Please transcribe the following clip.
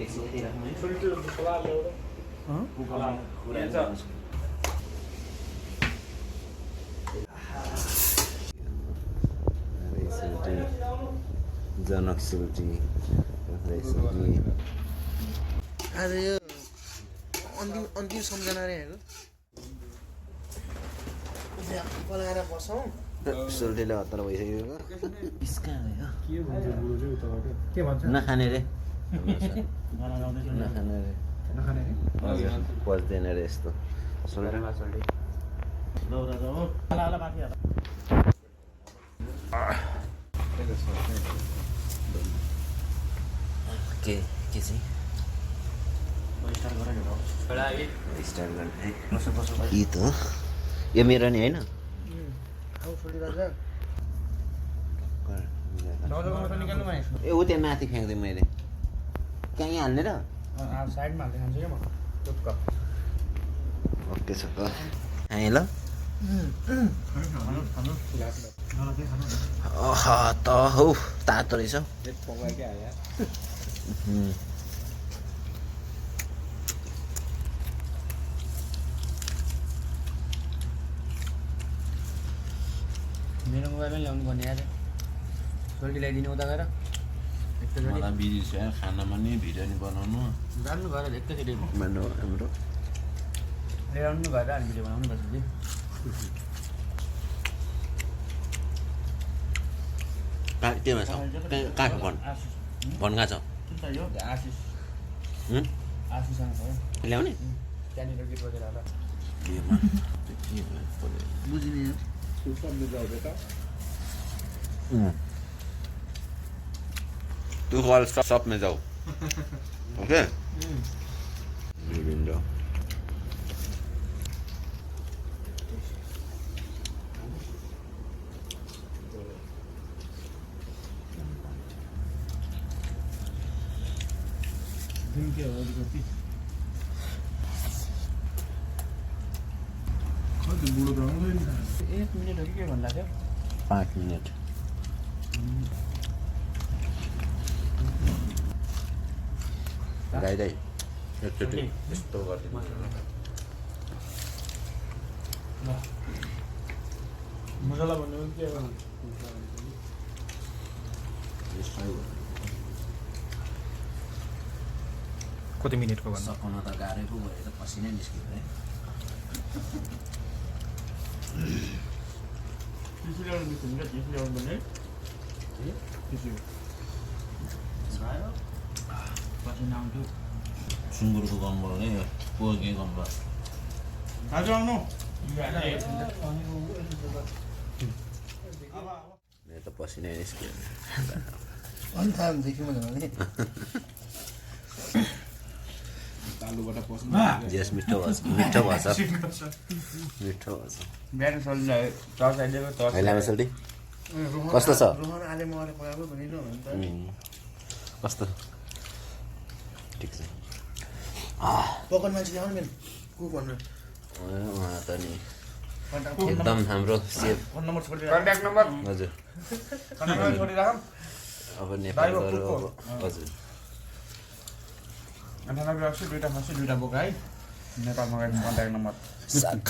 एकछिन यति राखौँ है ठुल्ठुलो खोला ल्याउनु कुकरमा कुरा के छ? गर्नु। जनक सुल्टी आज यो अन्तिम सम्झना रे हेर्नु पलाएर बसौँ सुल्टीले हतार भइसक्यो के भन्छ नखाने रे नखाने रे नखाने रे हजुर पच्दैन रे यस्तो सुल्टी के चाहिँ स्टार्ट गर्ने गीत हो यो मेरो नि होइन ए ऊ त्यहाँ माथि फ्याँक्दै मैले कहाँ यहाँ हाल्ने र साइडमा हाल्दै खान्छु क्या म टुक्क ओके छ त खाएँ ल त हौ तातो रहेछ मेरो मोबाइलमै ल्याउनु पर्ने आज सोल्टी ल्याइदिनु उता गएर एकचोटि मलाई बिजी छ खानामा नि भिडियो नि बनाउनु जानु गएर एकैचोटि हाम्रो ल्याउनु गएर अनि भिडियो बनाउनु पर्छ कि त्यहीमा छ कहाँ छ भन भन कहाँ छ यो आशिष आशिषसँग छ ल्याउने त्यहाँनिर गीत बजेर होला बुझिने तू कॉल शॉप में जाओ ओके विंडो दिन के हो अलिकति कति बुढो त आउँदैन 1 मिनेट हो कि के भन्दा थियो 5 मिनट गाई एकचोटि यस्तो गरिदिनु मसला भन्नु के हो कति मिनेटको भन्नु सकाउन त गाह्रै पो भयो त पसिनै निस्क्यो है टिसु ल्याउनु मिल्छ नि टिसु ल्याउनु भने टिसु पसिना आउँथ्यो सुँगुरको गम्बल नै पोर्के गम्बल आज आउनु मेरो त पसिनै निस्क्यो अनि थाहा हुन्छ कि मैले आलुबाट पस्नु जेस मिठो भएछ बिहान सोल्टी चर्च आइदिएको चर्च हैलामा सोल्टी कस्तो छ रोहन आले मरे पकाएको भनिरह भने कस्तो ठिक छ पकड मान्छे ल्याउनु मेन कुक भन्नु उहाँ त नि एकदम हाम्रो सेफ फोन नम्बर छोडिदिएर कन्ट्याक्ट नम्बर हजुर कन्ट्याक्ट नम्बर छोडिराखौँ अब नेपालबाट अब हजुर 98 80 दुईटा खसी दुईटा बोका है नेपालमा गएको कन्ट्याक्ट नम्बर साग